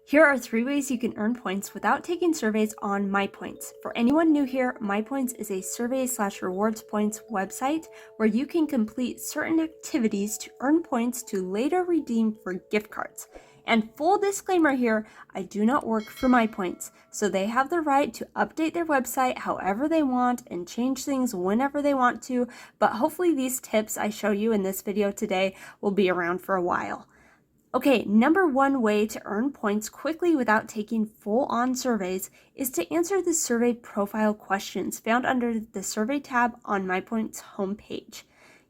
Here are 3 ways you can earn points without taking surveys on MyPoints. For anyone new here, MyPoints is a survey/rewards points website where you can complete certain activities to earn points to later redeem for gift cards. And full disclaimer here, I do not work for MyPoints, so they have the right to update their website however they want and change things whenever they want to, but hopefully these tips I show you in this video today will be around for a while. Okay, number 1 way to earn points quickly without taking full-on surveys is to answer the survey profile questions found under the survey tab on MyPoints homepage.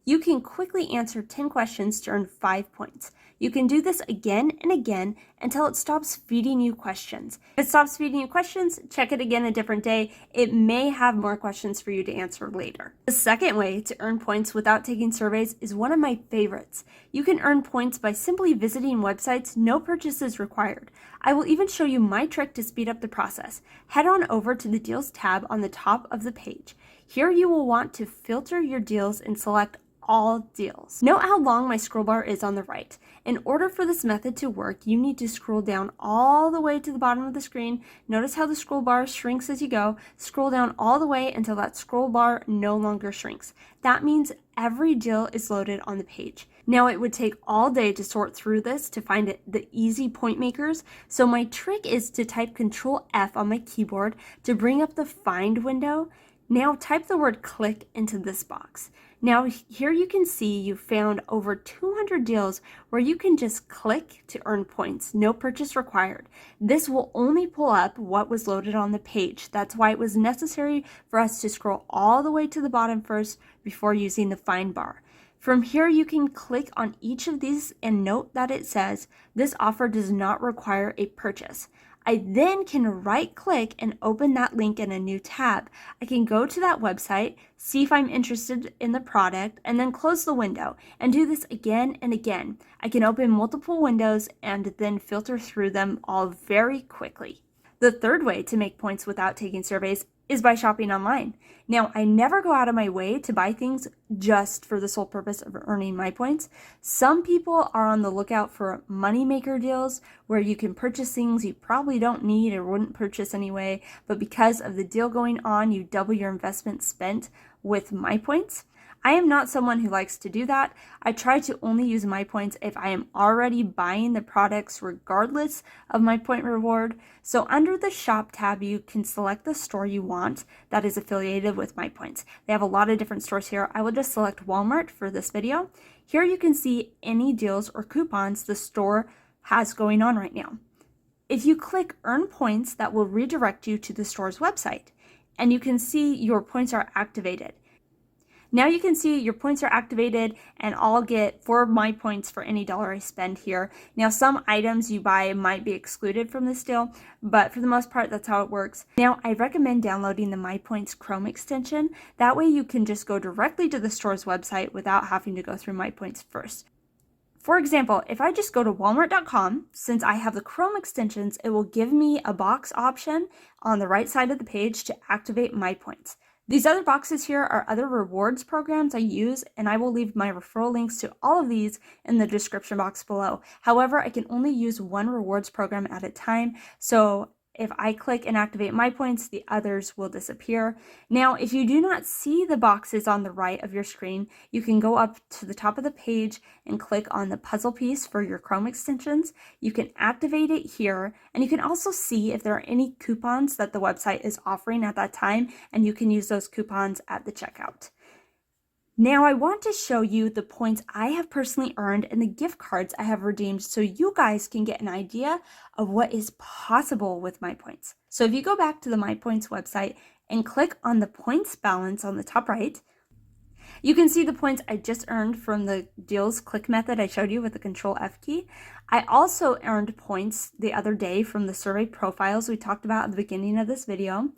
You can quickly answer 10 questions to earn 5 points. You can do this again and again until it stops feeding you questions. If it stops feeding you questions, check it again a different day. It may have more questions for you to answer later. The second way to earn points without taking surveys is one of my favorites. You can earn points by simply visiting websites, no purchases required. I will even show you my trick to speed up the process. Head on over to the Deals tab on the top of the page. Here you will want to filter your deals and select all deals. Note how long my scroll bar is on the right. In order for this method to work, you need to scroll down all the way to the bottom of the screen. Notice how the scroll bar shrinks as you go. Scroll down all the way until that scroll bar no longer shrinks. That means every deal is loaded on the page. Now it would take all day to sort through this to find the easy point makers, so my trick is to type Control F on my keyboard to bring up the Find window. Now type the word click into this box. Now here you can see you found over 200 deals where you can just click to earn points, no purchase required. This will only pull up what was loaded on the page. That's why it was necessary for us to scroll all the way to the bottom first before using the find bar. From here you can click on each of these and note that it says this offer does not require a purchase. I then can right click and open that link in a new tab. I can go to that website, see if I'm interested in the product, and then close the window and do this again and again. I can open multiple windows and then filter through them all very quickly. The third way to make points without taking surveys is by shopping online. Now, I never go out of my way to buy things just for the sole purpose of earning my points. Some people are on the lookout for moneymaker deals where you can purchase things you probably don't need or wouldn't purchase anyway, but because of the deal going on, you double your investment spent with my points. I am not someone who likes to do that. I try to only use my points if I am already buying the products regardless of my point reward. So under the shop tab, you can select the store you want that is affiliated with my points. They have a lot of different stores here. I will just select Walmart for this video. Here you can see any deals or coupons the store has going on right now. If you click earn points, that will redirect you to the store's website and you can see your points are activated. Now you can see your points are activated and I'll get 4 my points for any dollar I spend here. Now some items you buy might be excluded from this deal, but for the most part that's how it works. Now I recommend downloading the MyPoints Chrome extension. That way you can just go directly to the store's website without having to go through MyPoints first. For example, if I just go to walmart.com, since I have the Chrome extensions, it will give me a box option on the right side of the page to activate my points. These other boxes here are other rewards programs I use, and I will leave my referral links to all of these in the description box below. However, I can only use one rewards program at a time, so if I click and activate my points, the others will disappear. Now, if you do not see the boxes on the right of your screen, you can go up to the top of the page and click on the puzzle piece for your Chrome extensions. You can activate it here, and you can also see if there are any coupons that the website is offering at that time, and you can use those coupons at the checkout. Now I want to show you the points I have personally earned and the gift cards I have redeemed so you guys can get an idea of what is possible with my points. So if you go back to the MyPoints website and click on the points balance on the top right, you can see the points I just earned from the deals click method I showed you with the Control F key. I also earned points the other day from the survey profiles we talked about at the beginning of this video.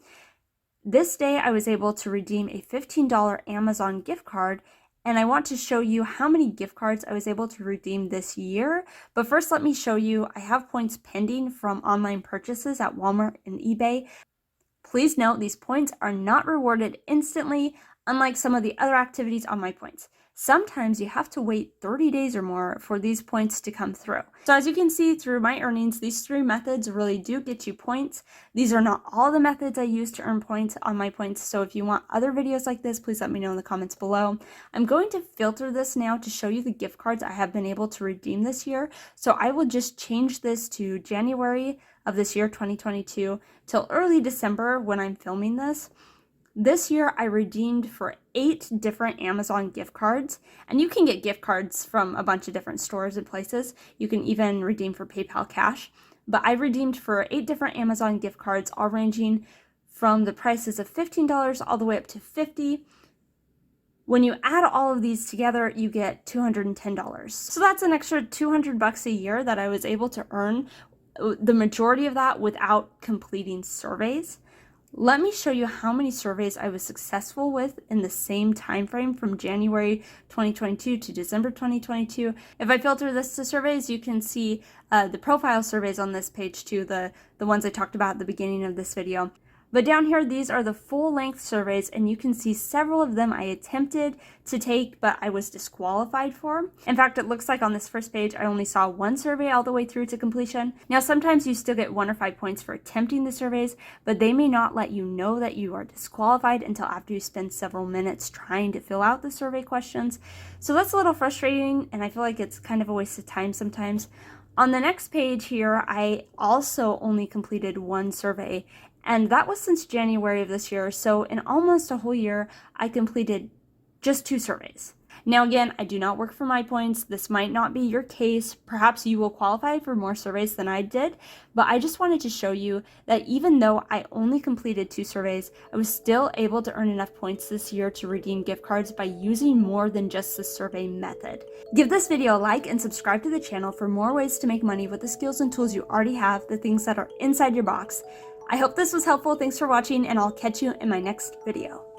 This day I was able to redeem a $15 Amazon gift card, and I want to show you how many gift cards I was able to redeem this year. But first let me show you, I have points pending from online purchases at Walmart and eBay. Please note these points are not rewarded instantly, unlike some of the other activities on my points. sometimes you have to wait 30 days or more for these points to come through. So as you can see through my earnings, these 3 methods really do get you points. These are not all the methods I use to earn points on MyPoints, so if you want other videos like this, please let me know in the comments below. I'm going to filter this now to show you the gift cards I have been able to redeem this year. So I will just change this to January of this year, 2022, till early December when I'm filming this. This year I redeemed for 8 different Amazon gift cards, and you can get gift cards from a bunch of different stores and places. You can even redeem for PayPal cash, but I redeemed for 8 different Amazon gift cards, all ranging from the prices of $15 all the way up to $50. When you add all of these together, you get $210. So that's an extra $200 a year that I was able to earn, the majority of that without completing surveys. Let me show you how many surveys I was successful with in the same time frame from January 2022 to December 2022. If I filter this to surveys, you can see the profile surveys on this page too, the ones I talked about at the beginning of this video. But down here, these are the full-length surveys, and you can see several of them I attempted to take, but I was disqualified for. In fact, it looks like on this first page, I only saw 1 survey all the way through to completion. Now, sometimes you still get 1 or 5 points for attempting the surveys, but they may not let you know that you are disqualified until after you spend several minutes trying to fill out the survey questions. So that's a little frustrating, and I feel like it's kind of a waste of time sometimes. On the next page here, I also only completed 1 survey, and that was since January of this year. So in almost a whole year, I completed just 2 surveys. Now again, I do not work for MyPoints. This might not be your case. Perhaps you will qualify for more surveys than I did, but I just wanted to show you that even though I only completed 2 surveys, I was still able to earn enough points this year to redeem gift cards by using more than just the survey method. Give this video a like and subscribe to the channel for more ways to make money with the skills and tools you already have, the things that are inside your box. I hope this was helpful. Thanks for watching, and I'll catch you in my next video.